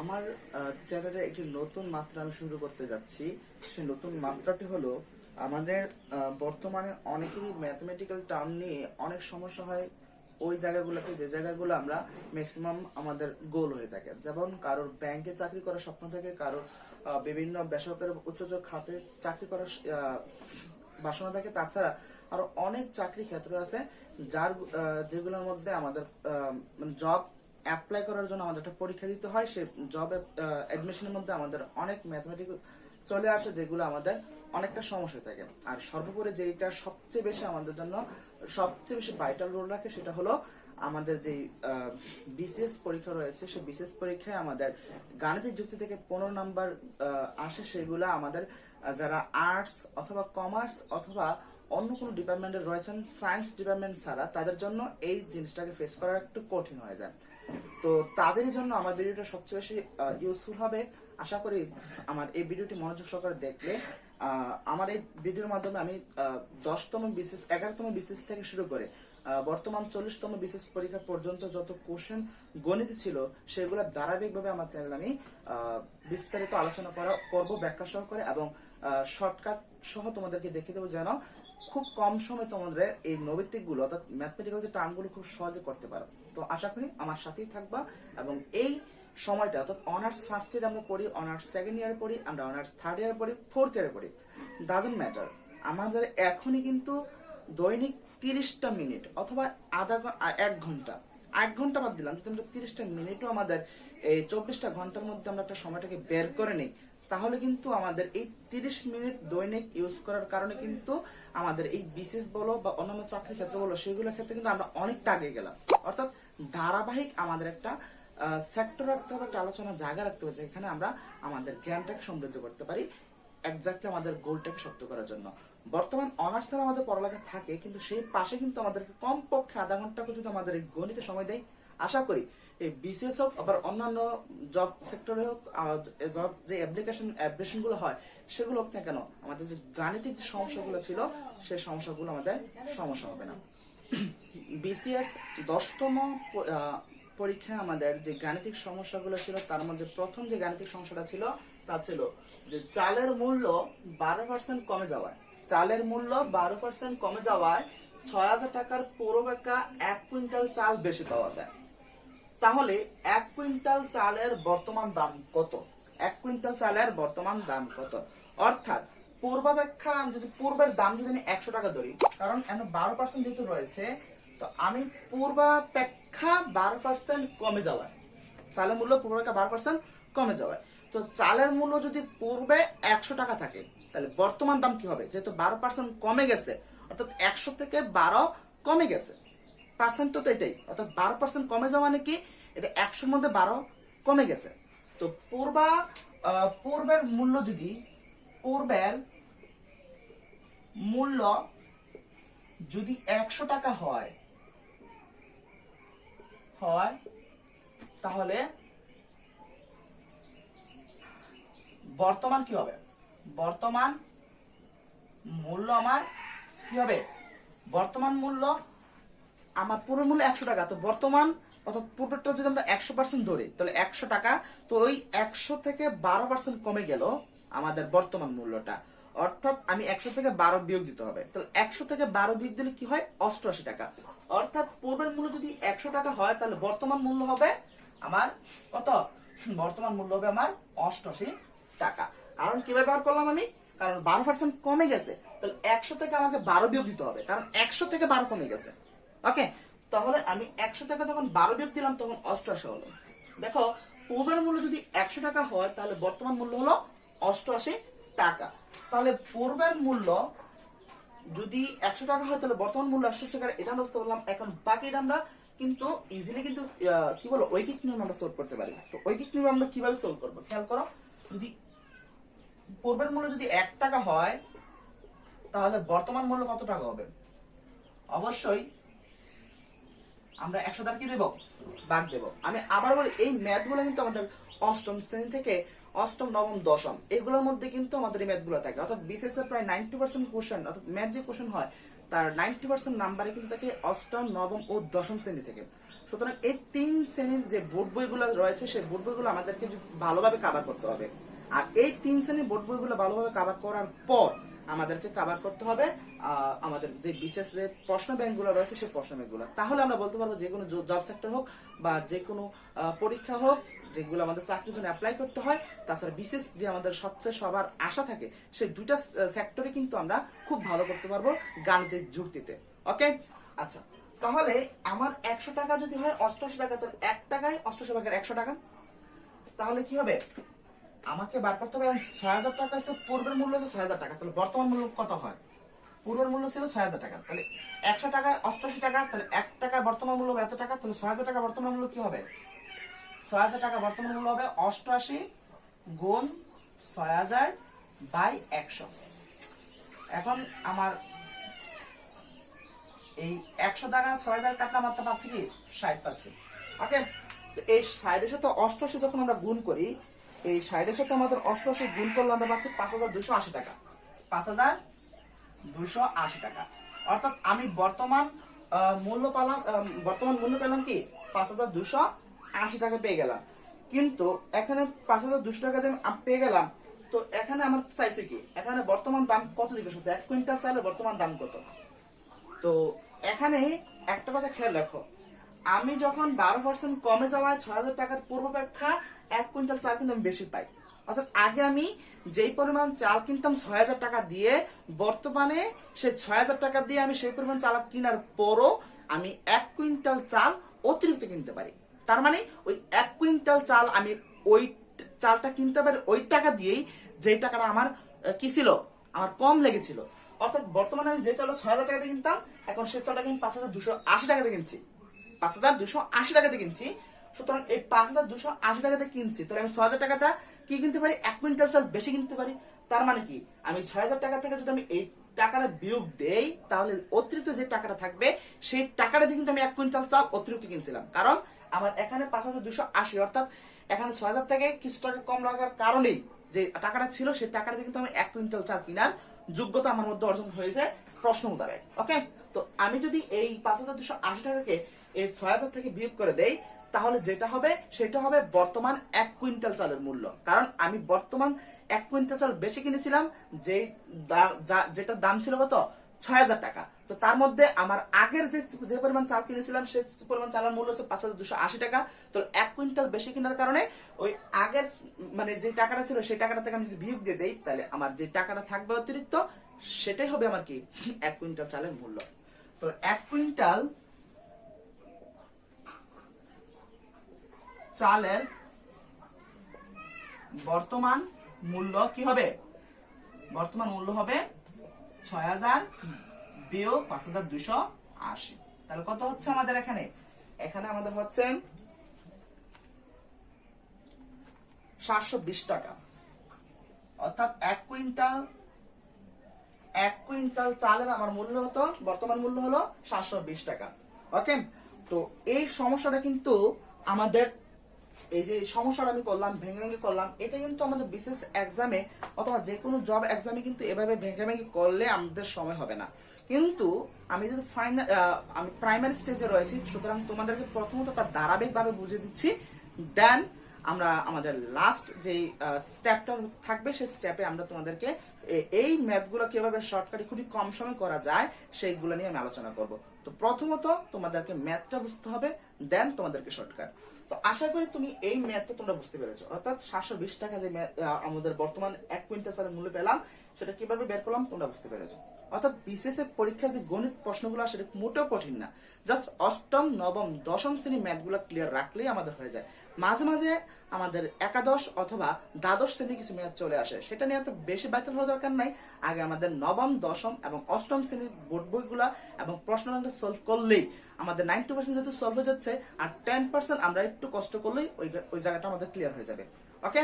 আমার চ্যানেলে একটি নতুন মাত্রা আমি শুরু করতে যাচ্ছি। সেই নতুন মাত্রাটি হলো আমাদের বর্তমানে অনেকেরই ম্যাথমেটিক্যাল টার্ম নিয়ে অনেক সমস্যা হয়। ওই জায়গাগুলোতে যে জায়গাগুলো আমরা ম্যাক্সিমাম আমাদের গোল হয়ে থাকে, যেমন কারোর ব্যাংকে চাকরি করার স্বপ্ন থাকে, কারোর বিভিন্ন বেসরকারি উচ্চতর খাতে চাকরি করার বাসনা থাকে। তাছাড়া আরো অনেক চাকরি ক্ষেত্র আছে যেগুলোর মধ্যে আমাদের জব অ্যাপ্লাই করার জন্য আমাদের একটা পরীক্ষা দিতে হয়। সেই জব অ্যাডমিশনের মধ্যে আমাদের অনেক ম্যাথমেটিক্যাল চলে আসে, যেগুলো আমাদের অনেকটা সমস্যা থাকে। আর সর্বোপরি যেটা সবচেয়ে বেশি আমাদের জন্য সবচেয়ে বেশি ভাইটাল রোল রাখে, সেটা হলো আমাদের যে বিসিএস পরীক্ষা রয়েছে। সেই বিসিএস পরীক্ষায় আমাদের গাণিতিক যুক্তি থেকে 15 নাম্বার আসে। সেগুলো আমাদের যারা আর্টস অথবা কমার্স অথবা অন্য কোনো ডিপার্টমেন্টে রয়েছেন, সায়েন্স ডিপার্টমেন্ট ছাড়া, তাদের জন্য এই জিনিসটাকে ফেস করা একটু কঠিন হয়ে যায়। তো তাদের জন্য আমার ভিডিওটা সবচেয়ে বেশি ইউজফুল হবে। আশা করি আমার এই ভিডিওটি মনোযোগ সহকারে দেখলে আমার এই ভিডিওর মাধ্যমে আমি 10তম বিসিএস 11তম বিসিএস থেকে শুরু করে বর্তমান 40তম বিসিএস পরীক্ষা পর্যন্ত যত কোশ্চেন গণিত ছিল, সেগুলো ধারাবাহিকভাবে আমার চ্যানেলে আমি বিস্তারিত আলোচনা করব ব্যাখ্যা সহকারে, এবং শর্টকাট সহ তোমাদেরকে দেখিয়ে দেবো, যেন খুব কম সময় তোমাদের এই নৈতিক গুলো অর্থাৎ ম্যাথমেটিক্যাল যে টার্মগুলো খুব সহজে করতে পারো। তো আশা করি আমার সাথেই থাকবা, এবং এই সময়টা অর্থাৎ অনার্স ফার্স্ট ইয়ার আমরা পড়ি, অনার্স সেকেন্ড ইয়ারে পড়ি, আমরা অনার্স থার্ড ইয়ারে পড়ি, ফোর্থ ইয়ারে পড়ি, ডাজন্ট ম্যাটার। আমাদের এখনই কিন্তু দৈনিক 30টা মিনিট অথবা এক ঘন্টা বাদ দিলাম, যদি আমরা 30টা মিনিটও আমাদের এই 24টা ঘন্টার মধ্যে আমরা একটা সময়টাকে বের করে নিই, তাহলে কিন্তু আমাদের এই 30 মিনিট দৈনিক ইউজ করার কারণে কিন্তু আমাদের এই বিসিএস বলো বা অন্যান্য চাকরি ক্ষেত্র বলো, সেগুলোর ক্ষেত্রে কিন্তু আমরা অনেকটা আগে গেলাম। অর্থাৎ ধারাবাহিক আমাদের একটা সেক্টর রাখতে হবে, একটা আলোচনার জায়গা রাখতে হবে, যেখানে আমরা আমাদের জ্ঞানটাকে সমৃদ্ধ করতে পারি এক্স্যাক্টলি আমাদের গোলটাকে সত্য করার জন্য। বর্তমান অনার্সের আমাদের পড়ালেখা থাকে, কিন্তু সেই পাশে কিন্তু আমাদেরকে কমপক্ষে আধা ঘন্টা করে যদি আমাদের এই গণিতে সময় দেয়, আশা করি এই বিসিএস হোক আবার অন্যান্য জব সেক্টরে হোক, জব যে অ্যাপ্লিকেশন গুলো হয় সেগুলো হোক না কেন, আমাদের যে গাণিতিক যে সমস্যাগুলো ছিল, সেই সমস্যাগুলো আমাদের সমস্যা হবে না। বিসিএস 10তম পরীক্ষায় আমাদের যে গাণিতিক সমস্যাগুলো ছিল, তার মধ্যে প্রথম যে গাণিতিক সমস্যাটা ছিল তা ছিল যে চালের মূল্য 12% কমে যাওয়ায়, 6,000 টাকার পৌরবেকা 1 কুইন্টাল চাল বেশি পাওয়া যায়। তাহলে 1 কুইন্টাল চালের বর্তমান দাম কত? 1 কুইন্টাল চালের বর্তমান দাম কত? অর্থাৎ পূর্বাপেক্ষা যদি পূর্বের দাম যদি আমি 100 টাকা ধরি, কারণ 12% যেহেতু রয়েছে, তো আমি পূর্বাপেক্ষা 12% কমে যাওয়ায়, চালের মূল্য পূর্বাপেক্ষা 12% কমে যাওয়ায়, তো চালের মূল্য যদি পূর্বে 100 টাকা থাকে, তাহলে বর্তমান দাম কি হবে? যেহেতু 12% কমে গেছে, অর্থাৎ 100 থেকে 12 কমে গেছে, পার্সেন্ট তো এটাই, অর্থাৎ 12% কমে যাওয়া মানে কি, এটা 100-র মধ্যে 12 কমে গেছে। তো পূর্বের মূল্য যদি 100 টাকা হয়, তাহলে বর্তমান কি হবে? বর্তমান মূল্য আমার কি হবে? বর্তমান মূল্য আমার পূর্বের মূল্য 100 টাকা, তো বর্তমান অর্থাৎ পূর্বেরটা যদি আমরা 100% ধরি, তাহলে 100 টাকা, তো ওই 100 থেকে 12% কমে গেল আমাদের বর্তমান মূল্যটা, অর্থাৎ আমি 100 থেকে 12 বিয়োগ দিতে হবে। তাহলে 100 থেকে 12 বিয়োগ দিলে কি হয়? 88 টাকা। অর্থাৎ পূর্বের মূল্য যদি 100 টাকা হয়, তাহলে বর্তমান মূল্য হবে আমার কত? বর্তমান মূল্য হবে আমার 88 টাকা। কারণ কি ব্যবহার করলাম আমি? কারণ 12% কমে গেছে, তাহলে 100 থেকে আমাকে 12 বিয়োগ দিতে হবে, কারণ 100 থেকে 12 কমে গেছে। ওকে, তাহলে আমি 100 টাকা যখন 12 বিয়োগ দিলাম, তখন 88 হলো। দেখো, পূর্বের মূল্য যদি 100 টাকা হয়, তাহলে বর্তমান মূল্য হলো 88 টাকা। তাহলে পূর্বের মূল্য যদি 100 টাকা হয়, তাহলে বর্তমান মূল্য 88 টাকা, এটা আমরা বুঝতে পারলাম। এখন বাকিটা আমরা কিন্তু ইজিলি কিন্তু কি বলো, ঐকিক নিয়ম আমরা সলভ করতে পারি। তো ঐকিক নিয়ম আমরা কিভাবে সলভ করবো খেয়াল করো। যদি পূর্বের মূল্য যদি 1 টাকা হয়, তাহলে বর্তমান মূল্য কত টাকা হবে? অবশ্যই আমরা 100 দ্বারা কি দেব? ভাগ দেব। আমি আবার বলি, এই ম্যাথগুলো কিন্তু আমাদের অষ্টম শ্রেণী থেকে অষ্টম, নবম, দশম এগুলোর মধ্যে কিন্তু আমাদের এই ম্যাথগুলো থাকে। অর্থাৎ বিসিএস এর প্রায় 90% কোশ্চেন, অর্থাৎ ম্যাথ যে কোশ্চেন হয়, তার 90% নাম্বারে কিন্তু থাকে অষ্টম, নবম ও দশম শ্রেণী থেকে। সুতরাং এই 3 শ্রেণীর যে বোর্ড বইগুলো রয়েছে সেই বোর্ড বইগুলো আমাদেরকে ভালোভাবে কভার করতে হবে। আর এই 3 শ্রেণীর বোর্ড বইগুলো ভালোভাবে কভার করার পর আমাদেরকে কভার করতে হবে আমাদের যে বিশেষ যে প্রশ্ন ব্যাংকগুলো রয়েছে সেই প্রশ্ন ব্যাংকগুলো। তাহলে আমরা বলতে পারবো যে কোনো জব সেক্টর হোক বা যে কোনো পরীক্ষা হোক, যেগুলো আমাদের চাকরির জন্য অ্যাপ্লাই করতে হয়, তাছাড়া বিশেষ যে আমাদের সবচেয়ে সবার আশা থাকে, সেই দুইটা সেক্টরে কিন্তু আমরা খুব ভালো করতে পারবো গাণিতিক যুক্তিতে। ওকে, আচ্ছা, তাহলে আমার 100 টাকা যদি হয় 88 টাকা, তাহলে 1 টাকায় 88 ভাগের 100 টাকা, তাহলে কি হবে? আমাকে বার করতে হবে 6000 টাকা আছে, পূর্বের মূল্য হচ্ছে 6000 টাকা, তাহলে বর্তমান মূল্য কত হয়? পূর্বের মূল্য ছিল 6000 টাকা, তাহলে 100 টাকায় 88 টাকা, তাহলে 1 টাকা বর্তমান মূল্য এত টাকা, তাহলে 6000 টাকা বর্তমান মূল্য কি হবে? 6000 টাকা বর্তমান মূল্য হবে 88 গুণ 6000 বাই 100। এখন আমার এই 100 টাকা 6000 কাটলে আমার তো পাচ্ছি কি 60 পাচ্ছি। ওকে, তো এই 60 এর সাথে 88 যখন আমরা গুণ করি, এই 60 এর সাথে আমাদের 88 গুণ করলে আমরা পাচ্ছি 5280 টাকা। 5280 টাকা, অর্থাৎ আমি বর্তমান মূল্য পেলাম কি 5280 টাকা পেয়ে গেলাম। কিন্তু এখানে 5200 টাকা যে আমি পেয়ে গেলাম, তো এখানে আমার চাইছে কি, এখানে বর্তমান দাম কত জিজ্ঞেস করছে, 1 কুইন্টাল চালের বর্তমান দাম কত। তো এখানে একটা কথা খেয়াল রাখো, আমি যখন 12% কমে যাওয়ায় 6000 টাকার পূর্বাপেক্ষা 1 কুইন্টাল চাল কিন্তু আমি বেশি পাই। অর্থাৎ আগে আমি যেই পরিমাণ চাল কিনতাম 6000 টাকা দিয়ে, বর্তমানে সেই 6000 টাকা দিয়ে আমি সেই পরিমাণ চাল কেনার পরও আমি 1 কুইন্টাল চাল অতিরিক্ত কিনতে পারি। তার মানে ওই 1 কুইন্টাল চাল আমি ওই চালটা কিনতে পারি ওই টাকা দিয়েই, যেই টাকাটা আমার কি ছিল, আমার কম লেগেছিল। অর্থাৎ বর্তমানে আমি যে চালটা 6000 টাকা দিয়ে কিনতাম, এখন সেই চালটা কিন্তু 5280 টাকা দিয়ে কিনছি। 5280 টাকা দিয়ে কিনছি। সুতরাং এই 5280 টাকা দিয়ে কিনছি, তাহলে আমি 6000 টাকাটা কি কিনতে পারি, 1 কুইন্টাল চাল বেশি কিনতে পারি। তার মানে কি, আমি 6000 টাকা থেকে যদি আমি এই টাকাটা বিয়োগ দেই, তাহলে অতিরিক্ত যে টাকাটা থাকবে সেই টাকাটা দিয়ে কিন্তু আমি 1 কুইন্টাল চাল অতিরিক্ত কিনছিলাম। কারণ আমার এখানে 5280, অর্থাৎ এখানে 6000 থেকে কিছু টাকা কম লাগার কারণেই যে টাকাটা ছিল সেই টাকাটা দিয়ে কিন্তু আমি 1 কুইন্টাল চাল কেনার যোগ্যতা আমার মধ্যে অর্জন হয়েছে প্রশ্ন মোতাবেক। ওকে, তো আমি যদি এই 5280 টাকাকে এই 6000 থেকে বিয়োগ করে দেই, তাহলে যেটা হবে সেটা হবে বর্তমান 1 কুইন্টাল চালের মূল্য। কারণ আমি বর্তমান 1 কুইন্টাল চাল বেশি কিনেছিলাম, যেটার দাম ছিল কত, 6000 টাকা। তো তার মধ্যে আমার আগের যে পরিমাণ চাল কিনেছিলাম সেই পরিমাণ চালের মূল্য হচ্ছে 5280 টাকা। তো 1 কুইন্টাল বেশি কেনার কারণে ওই আগের মানে যে টাকাটা ছিল সেই টাকাটা থেকে আমি যদি বিয়োগ দিয়ে দেই, তাহলে আমার যে টাকাটা থাকবে অতিরিক্ত, সেটাই হবে আমার কি 1 কুইন্টাল চালের মূল্য। তো 1 কুইন্টাল চালের বর্তমান মূল্য কি হবে, বর্তমান মূল্য হবে 6000 বিয়োগ 5280। তাহলে কত হচ্ছে আমাদের এখানে, এখানে আমাদের হচ্ছে 720 টাকা। অর্থাৎ 1 কুইন্টাল চালের আমার মূল্য হতো, বর্তমান মূল্য হলো 720 টাকা। ওকে, তো এই সমস্যাটা কিন্তু আমাদের, এই যে সমস্যাটা আমি করলাম ভেঙে ভেঙে করলাম, এটা কিন্তু আমাদের বিশেষ এক্সামে অথবা যে কোনো জব এক্সামে কিন্তু এভাবে ভেঙে ভেঙে করলে আমাদের সময় হবে না। কিন্তু আমি যদি আমি প্রাইমারি স্টেজে রয়েছি, সুতরাং তোমাদেরকে প্রথমত তার ধারাবাহিকভাবে বুঝিয়ে দিচ্ছি, দেন আমরা আমাদের লাস্ট যে স্টেপটা থাকবে সেই স্টেপে আমরা তোমাদেরকে এই ম্যাথগুলো কিভাবে শর্টকাটে খুবই কম সময় করা যায় সেইগুলো নিয়ে আমি আলোচনা করব। তো প্রথমত তোমাদেরকে ম্যাথটা বুঝতে হবে, দেন তোমাদেরকে শর্টকাট। তো আশা করি তুমি এই ম্যাথটা তোমরা বুঝতে পেরেছো। অর্থাৎ 720 টাকা যে আমাদের বর্তমান 1 কুইন্টাল চালের মূল্য পেলাম, সেটা কিভাবে বের করলাম তোমরা বুঝতে পেরেছো। অর্থাৎ বিসিএস এর পরীক্ষার যে গণিত প্রশ্নগুলো সেটা মোটেও কঠিন না, জাস্ট অষ্টম, নবম, দশম শ্রেণী ম্যাথগুলো ক্লিয়ার রাখলেই আমাদের হয়ে যায়। মাঝে মাঝে আমাদের একাদশ অথবা দ্বাদশ শ্রেণী কিছু ম্যাথ চলে আসে, সেটা নিয়ে এত বেশি ব্যাটল হওয়ার দরকার নাই। আগে আমাদের নবম, দশম এবং অষ্টম শ্রেণীর বোর্ড বইগুলা এবং প্রশ্নটা সলভ করলেই আমাদের 90% যেহেতু সলভ হয়ে যাচ্ছে, আর 10% আমরা একটু কষ্ট করলেই ওই জায়গাটা আমাদের ক্লিয়ার হয়ে যাবে। ওকে,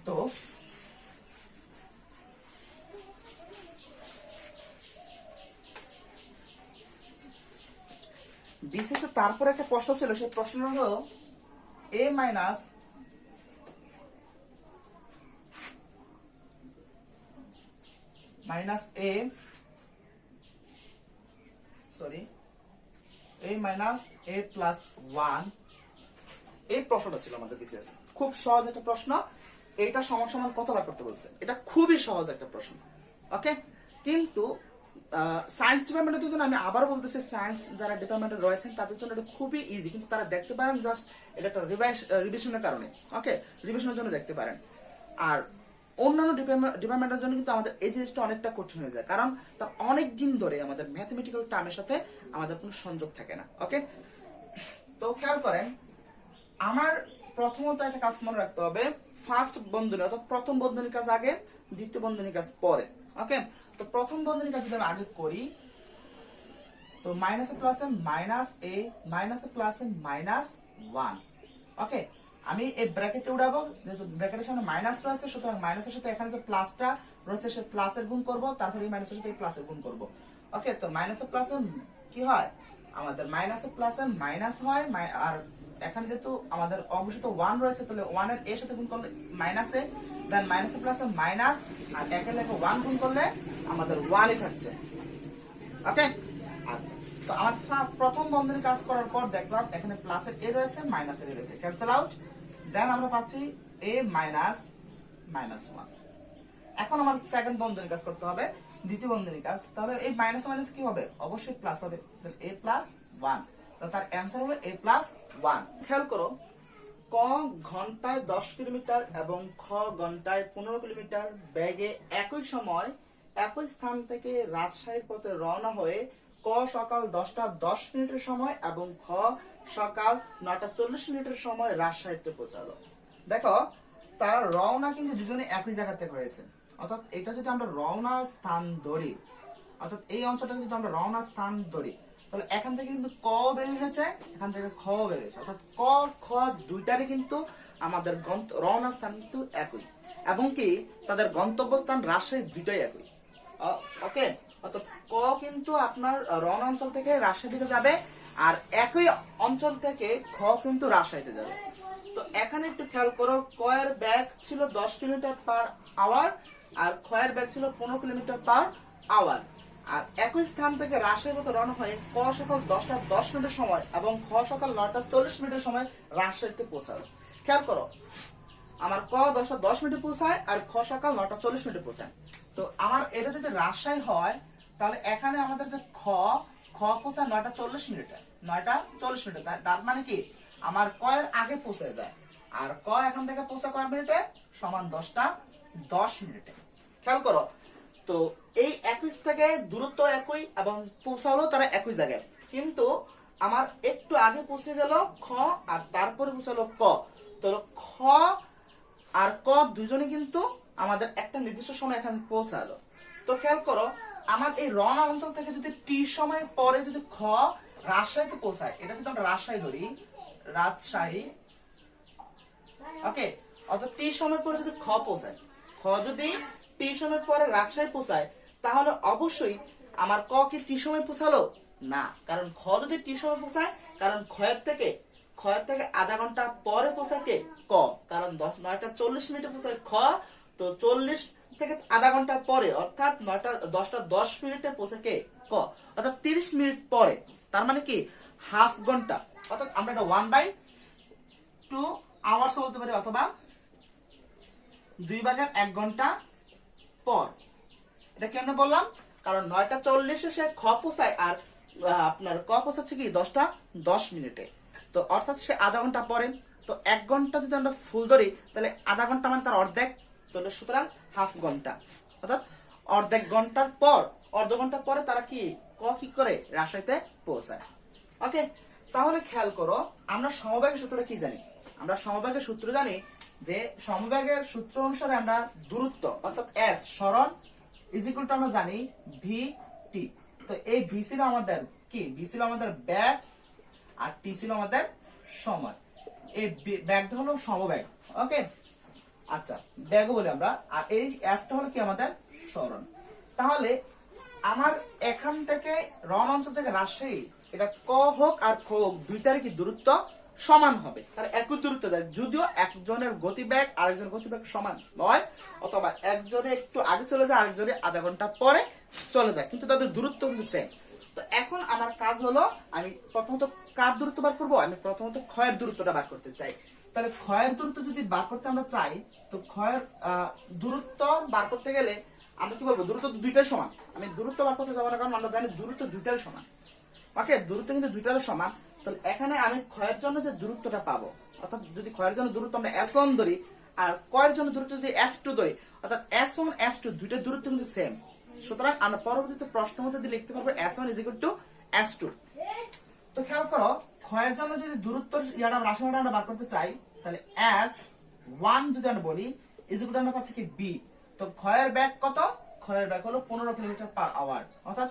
তো বিসিএস এর তারপর একটা প্রশ্ন ছিল, সেই প্রশ্নটা হলো a minus a a minus a plus 1, এই প্রশ্নটা ছিল আমাদের বিসিএস। খুব সহজ একটা প্রশ্ন। এটা সমান সমান কতবার করতে বলছে, এটা খুবই সহজ একটা প্রশ্ন। ওকে, কিন্তু সায়েন্স ডিপার্টমেন্টের জন্য আমি আবার বলতেছি, সায়েন্স যারা ডিপার্টমেন্টে রয়েছেন তাদের জন্য এটা খুবই ইজি, কিন্তু তারা দেখতে পারেন জাস্ট এটা একটা রিভিশনের কারণে। ওকে, রিভিশনের জন্য দেখতে পারেন। আর অন্যান্য ডিপার্টমেন্টের জন্য কিন্তু আমাদের এই জিনিসটা অনেকটা কঠিন হয়ে যায়, কারণ তার অনেক দিন ধরে আমাদের ম্যাথমেটিক্যাল টার্মের সাথে আমাদের কোনো সংযোগ থাকে না। ওকে, তো খেয়াল করেন, আমার প্রথমত একটা কাজ মনে রাখতে হবে, ফার্স্ট বন্ধনী অর্থাৎ প্রথম বন্ধনীর কাজ আগে, দ্বিতীয় বন্ধনীর কাজ পরে। ওকে, তো প্রথম বন্ধনীর কাজ যদি আমি আগে করি, তো মাইনাস এ প্লাস এ মাইনাস এ মাইনাস এ প্লাস এ মাইনাস 1। ওকে, আমি এই ব্র্যাকেটে উঠাবো, যেহেতু ব্র্যাকেটের সামনে মাইনাস রয়েছে, সুতরাং মাইনাসের সাথে এখানে যে প্লাসটা রয়েছে সে প্লাসের গুণ করব, তারপরে এই মাইনাসের সাথে এই প্লাসের গুণ করব। ওকে, তো মাইনাসের প্লাসে কি হয়, আমাদের মাইনাসের প্লাসে মাইনাস হয়, আর এখানে যেহেতু আমাদের অবশ্যই 1 রয়েছে, তাহলে 1 এর এর সাথে গুণ করলে মাইনাসে, দেন মাইনাসের প্লাসে মাইনাস, আর একের লেখা 1 গুণ করলে আমাদের 1ই থাকছে। ওকে, আচ্ছা, তো আমার প্রথম বন্ধনী কাজ করার পর দেখলাম এখানে প্লাসের এ রয়েছে, মাইনাসের এ রয়েছে, ক্যান্সেল আউট, দেন আমরা পাচ্ছি a মাইনাস মাইনাস 1। এখন আমার সেকেন্ড বন্ধনী কাজ করতে হবে, দ্বিতীয় বন্ধনী কাজ। তাহলে এই মাইনাস মাইনাস কি হবে, অবশ্যই প্লাস হবে, তাহলে a প্লাস 1, তার অ্যান্সার হবে a প্লাস 1। খেয়াল করো, ক ঘন্টায় 10 কিলোমিটার এবং খ ঘন্টায় 15 কিলোমিটার বেগে একই সময় একই স্থান থেকে রাজশাহীর পথে রওনা হয়ে ক সকাল 10:10 সময় এবং খ সকাল 9:40 সময় রাজশাহীতে পৌঁছালো। দেখো, তারা রওনা কিন্তু দুজনে একই জায়গা থেকে হয়েছে, অর্থাৎ এটা যদি আমরা রওনার স্থান ধরি, অর্থাৎ এই অঞ্চলটা যদি আমরা রওনার স্থান ধরি, তাহলে এখান থেকে কিন্তু ক বের হয়েছে, এখান থেকে খ বের হয়েছে, অর্থাৎ ক খ দুইটারই কিন্তু আমাদের রওনার স্থান কিন্তু একই, এবং কি তাদের গন্তব্যস্থান রাজশাহী দুইটাই একই। ওকে, অর্থাৎ ক কিন্তু আপনার রওনা অঞ্চল থেকে রাজশাহী দিকে যাবে, আর একই অঞ্চল থেকে খ কিন্তু রাজশাহীতে যাবে। তো এখানে একটু খেয়াল করো, ক এর বেগ ছিল 10 কিলোমিটার পার আওয়ার, আর খ এর বেগ ছিল 15 কিলোমিটার পার আওয়ার। আর একই স্থান থেকে রাজশাহীর মতো রওনা হয়ে ক সকাল 10:10 সময় এবং খ সকাল 9:40 সময় রাজশাহীতে পৌঁছালো। খেয়াল করো, আমার ক 10:10 পৌঁছায় আর খ সকাল 9:40 পৌঁছায়। তো আমার এটা যদি রাজশাহী হয়, তাহলে এখানে আমাদের যে খ পৌঁছায় 9:40, 9:40, তার মানে কি আমার ক এর আগে পৌঁছে যায়, আর ক এখান থেকে পৌঁছা কয় মিনিটে, সমান 10:10। খেয়াল করো, তো এই একই থেকে দূরত্ব একই এবং পৌঁছালো তারা একই জায়গায়, কিন্তু আমার একটু আগে পৌঁছে গেল খ আর তারপরে পৌঁছালো ক, তো খ আর ক দুজনে কিন্তু আমাদের একটা নির্দিষ্ট সময় এখানে পৌঁছালো। তো খেয়াল করো, আমার এই রওনা অঞ্চল থেকে যদি টি সময় পরে যদি খ রাজশাহীতে পৌঁছায়, এটা যদি আমরা রাজশাহী ধরি, রাজশাহী, ওকে, অর্থাৎ টি সময় পরে যদি খ পৌঁছায়, খ যদি টি সময় পরে রাজশাহী পৌঁছায়, তাহলে অবশ্যই আমার ক কি টি সময় পৌঁছালো না, কারণ খ যদি টি সময় পৌঁছায়, কারণ খয়ের থেকে আধা ঘন্টা পরে পৌঁছায় কে, ক, কারণ 9:40 পৌঁছায় খ, তো 40 থেকে আধা ঘন্টা পরে অর্থাৎ 10:10 পৌঁছে কে, ক, অর্থাৎ 30 মিনিট পরে, তার মানে কি হাফ ঘন্টা, অর্থাৎ আমরা এটা 1/2 আওয়ার্স বলতে পারি, অথবা 2/1 ঘন্টা পর। এটা কেন বললাম, কারণ 9:40 সে খ পৌঁছায় আর আপনার ক পৌঁছাচ্ছে কি 10:10। তো অর্থাৎ সে আধা ঘন্টা পরে, তো 1 ঘন্টা যদি আমরা ফুল ধরি, তাহলে আধা ঘন্টা মানে তার অর্ধেক, তাহলে সুতরাং হাফ ঘন্টা, অর্থাৎ অর্ধ ঘন্টা পরে তারা কি কি করে রাজশাহীতে পৌঁছায়। ওকে, তাহলে খেয়াল করো, আমরা সমবেগের সূত্রটা কি জানি, আমরা সমবেগের সূত্র জানি যে সমবেগের সূত্র অনুসারে আমরা দূরত্ব অর্থাৎ এস সরণ ইজিক্যাল টু আমরা জানি ভি টি। তো এই ভি ছিল আমাদের কি, ভি ছিল আমাদের বেগ, আর টি ছিল আমাদের সময়। এই বেগটা হলো সমবেগ, ওকে, আচ্ছা বেগও বলি আমরা, আর এই এসটা হলো কি আমাদের সরণ। তাহলে আমার এখান থেকে রওনা অঞ্চল থেকে রাজশাহী, এটা ক হোক আর খ হোক দুইটারই কি দূরত্ব সমান হবে, তাহলে একই দূরত্ব যায়, যদিও একজনের গতিবেগ আরেকজনের গতিবেগ সমান নয়, অথবা একজনে একটু আগে চলে যায় আরেকজনে আধা ঘন্টা পরে চলে যায়, কিন্তু তাদের দূরত্ব কিন্তু সেম। তো এখন আমার কাজ হলো আমি প্রথমত কার দূরত্ব বার করবো, আমি প্রথমত ক্ষয়ের দূরত্বটা বার করতে চাই। তাহলে ক্ষয়ের দূরত্ব যদি বার করতে আমরা চাই, তো ক্ষয়ের দূরত্ব বার করতে গেলে আমরা কি বলবো, দূরত্ব তো দুইটাই সমান। আমি দূরত্ব বার করতে যাবো না, কারণ আমরা জানি দূরত্ব দুইটাই সমান। ওকে, দূরত্ব কিন্তু দুইটারও সমান। তাহলে এখানে আমি ক্ষয়ের জন্য যে দূরত্বটা পাবো, অর্থাৎ যদি ক্ষয়ের জন্য দূরত্ব আমরা S1 ধরি আর ক্ষয়ের জন্য দূরত্ব যদি S2 ধরি, অর্থাৎ S1 S2 দুইটার দূরত্ব কিন্তু সেম। সুতরাং আমরা পরবর্তীতে প্রশ্ন মধ্যে দিয়ে লিখতে পারবো S1 = S2। তো খেয়াল করো, ক্ষয়ের জন্য যদি দূরত্বের রাশিমালাটা আমরা বার করতে চাই, তাহলে S1 যদি আমরা বলি = আমরা পাচ্ছি কি B। তো ক্ষয়ের বেগ কত? ক্ষয়ের বেগ হলো 15 কিলোমিটার/আওয়ার, অর্থাৎ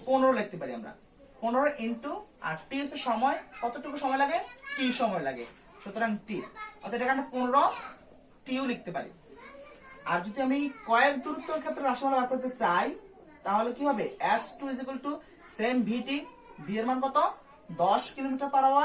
15 লিখতে পারি আমরা। 15 ইনটু আর টি হচ্ছে সময়, কতটুকু সময় লাগে? T সময় লাগে, সুতরাং T, অর্থাৎ এটাকে আমরা 15 টিও লিখতে পারি। আর যদি আমি কয়ের দূরত্বের ক্ষেত্রে রাশিমালা বার করতে চাই, তাহলে কি হবে? S2 = সেম VT, V এর মান কত? 10 কিলোমিটার/আওয়ার।